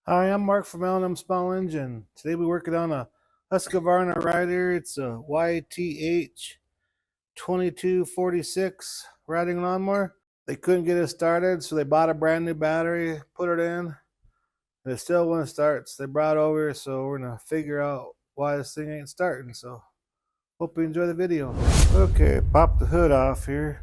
Hi, I'm Mark from L&M Small Engine. Today we're working on a Husqvarna rider. It's a YTH 2246 riding lawnmower. They couldn't get it started, so they bought a brand new battery, put it in, and it still wouldn't start. So they brought it over, so we're gonna figure out why this thing ain't starting. So hope you enjoy the video. Okay, pop the hood off here.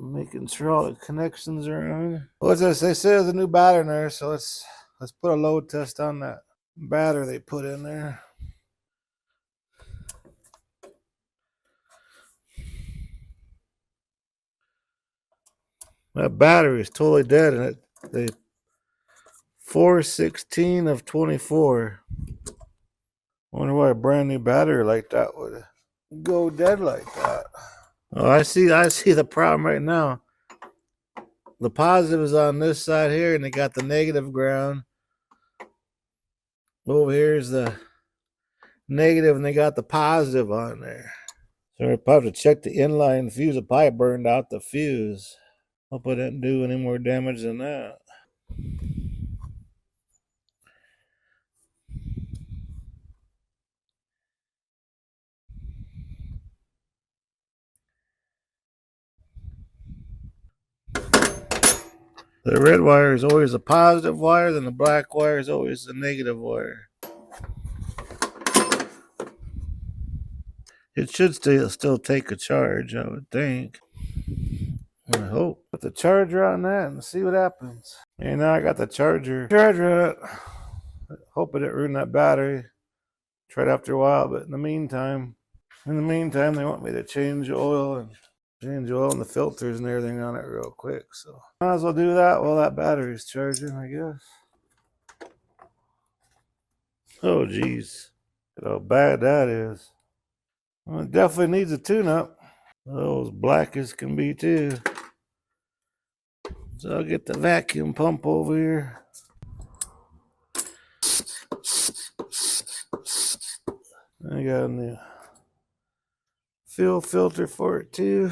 Making sure all the connections are on. What's this? They say there's a new battery in there, so let's put a load test on that battery they put in there. That battery is totally dead, and they 416 of 24. Wonder why a brand new battery like that would go dead like that. Oh, I see the problem right now. The positive is on this side here, and they got the negative ground. Over here is the negative, and they got the positive on there. So we're probably to check the inline fuse. The pipe burned out the fuse. Hope I didn't do any more damage than that. The red wire is always a positive wire, then the black wire is always the negative wire. It should still take a charge, I would think. I hope. Put the charger on that and see what happens. And now I got the charger on it. Hope it didn't ruin that battery. Tried after a while, but in the meantime, they want me to change oil and the filters and everything on it real quick. So might as well do that while that battery's charging, I guess. Oh geez. Look how bad that is. Well, it definitely needs a tune-up. Those black as can be too. So I'll get the vacuum pump over here. I got a new fuel filter for it too.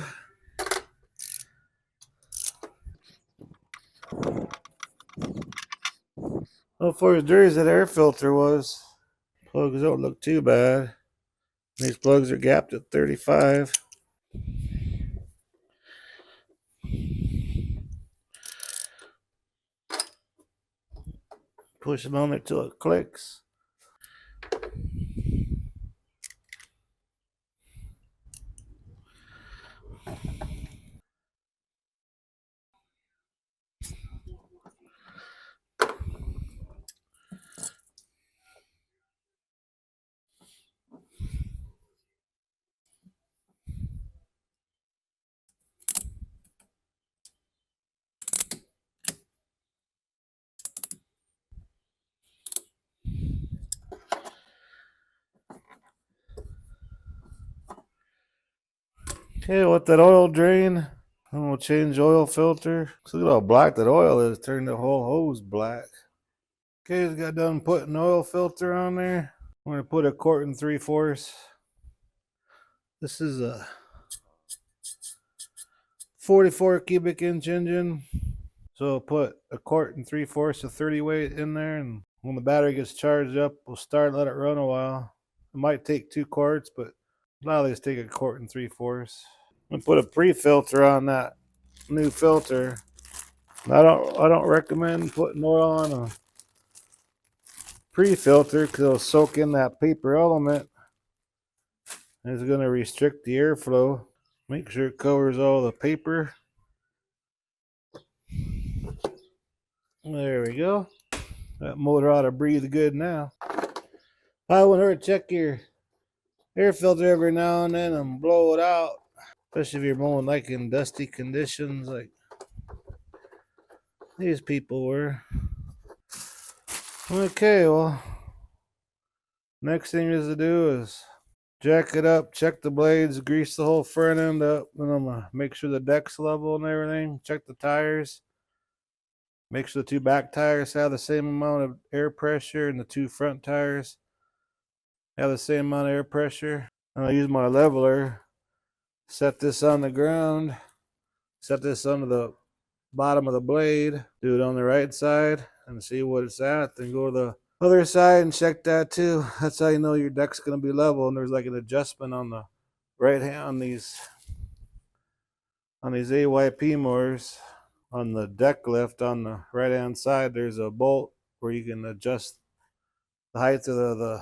How far as dirty as that air filter was. Plugs don't look too bad. These plugs are gapped at 35. Push them on there till it clicks. Okay, with that oil drain, and we'll change oil filter. So look at how black that oil is. Turned the whole hose black. Okay, just got done putting oil filter on there. I'm gonna put a 1 3/4. This is a 44 cubic inch engine. So I'll put a 1 3/4 of 30 weight in there, and when the battery gets charged up, we'll start and let it run a while. It might take 2 quarts, but a lot of these take a 1 3/4. I'm gonna put a pre-filter on that new filter. I don't recommend putting oil on a pre-filter because it'll soak in that paper element. It's going to restrict the airflow. Make sure it covers all the paper. There we go. That motor ought to breathe good now. I want her to check your air filter every now and then and blow it out. Especially if you're mowing like in dusty conditions like these people were. Okay, well, next thing is to do is jack it up, check the blades, grease the whole front end up. Then I'm going to make sure the deck's level and everything. Check the tires. Make sure the 2 back tires have the same amount of air pressure and the 2 front tires have the same amount of air pressure. And I'll use my leveler. Set this on the ground. Set this under the bottom of the blade. Do it on the right side and see what it's at. Then go to the other side and check that too. That's how you know your deck's going to be level. And there's like an adjustment on the right hand on these AYP mowers. On the deck lift on the right hand side, there's a bolt where you can adjust the height of the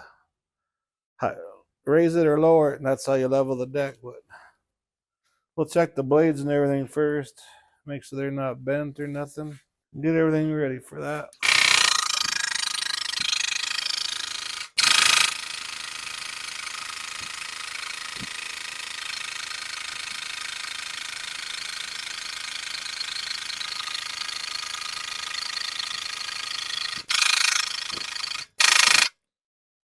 raise it or lower it, and that's how you level the deck. But we'll check the blades and everything first, make sure they're not bent or nothing. Get everything ready for that.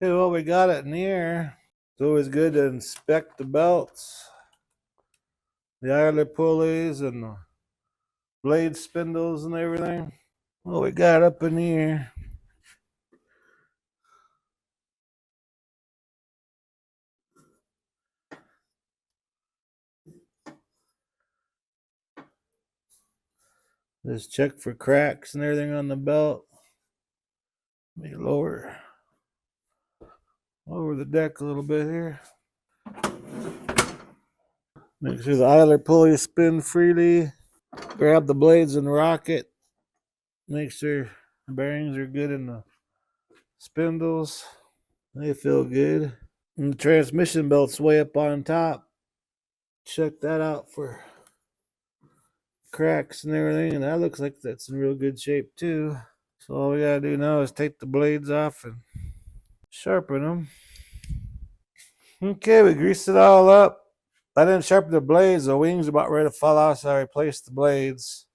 Okay, well, we got it in here. It's always good to inspect the belts, the idler pulleys, and the blade spindles and everything. Well, we got up in here. Just check for cracks and everything on the belt. Let me lower the deck a little bit here. Make sure the idler pulleys spin freely. Grab the blades and rock it. Make sure the bearings are good in the spindles. They feel good. And the transmission belt's way up on top. Check that out for cracks and everything. And that looks like that's in real good shape too. So all we gotta do now is take the blades off and sharpen them. Okay, we greased it all up. I didn't sharpen the blades. The wings are about ready to fall off, so I replaced the blades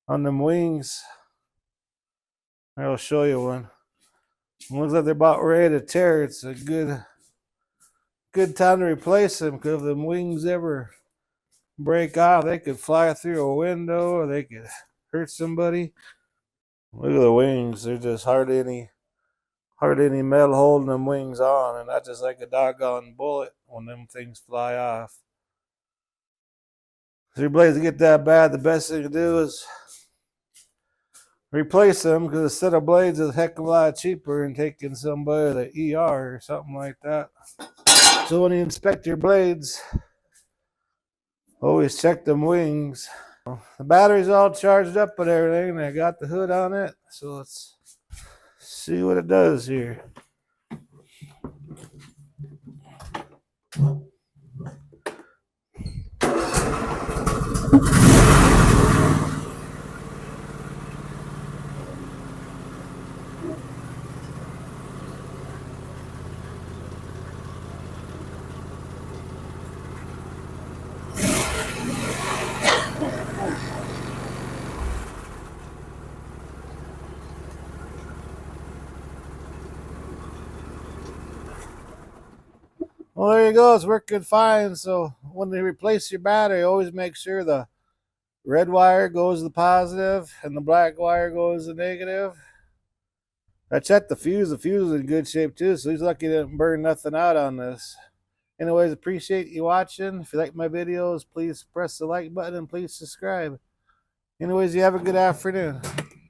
on them wings. I'll show you one. It looks like they're about ready to tear. It's a good time to replace them, because if them wings ever break off, they could fly through a window or they could hurt somebody. Look at the wings. There's just hardly any metal holding them wings on, and that's just like a doggone bullet when them things fly off. If your blades get that bad, the best thing to do is replace them, because a set of blades is a heck of a lot cheaper than taking somebody to the ER or something like that. So when you inspect your blades, always check them wings. The battery's all charged up and everything, and I got the hood on it. So let's see what it does here. Well, there you go. It's working fine. So when you replace your battery, always make sure the red wire goes to the positive and the black wire goes to the negative. I checked the fuse. The fuse is in good shape too, so he's lucky he didn't burn nothing out on this. Anyways, appreciate you watching. If you like my videos, please press the like button and please subscribe. Anyways, you have a good afternoon.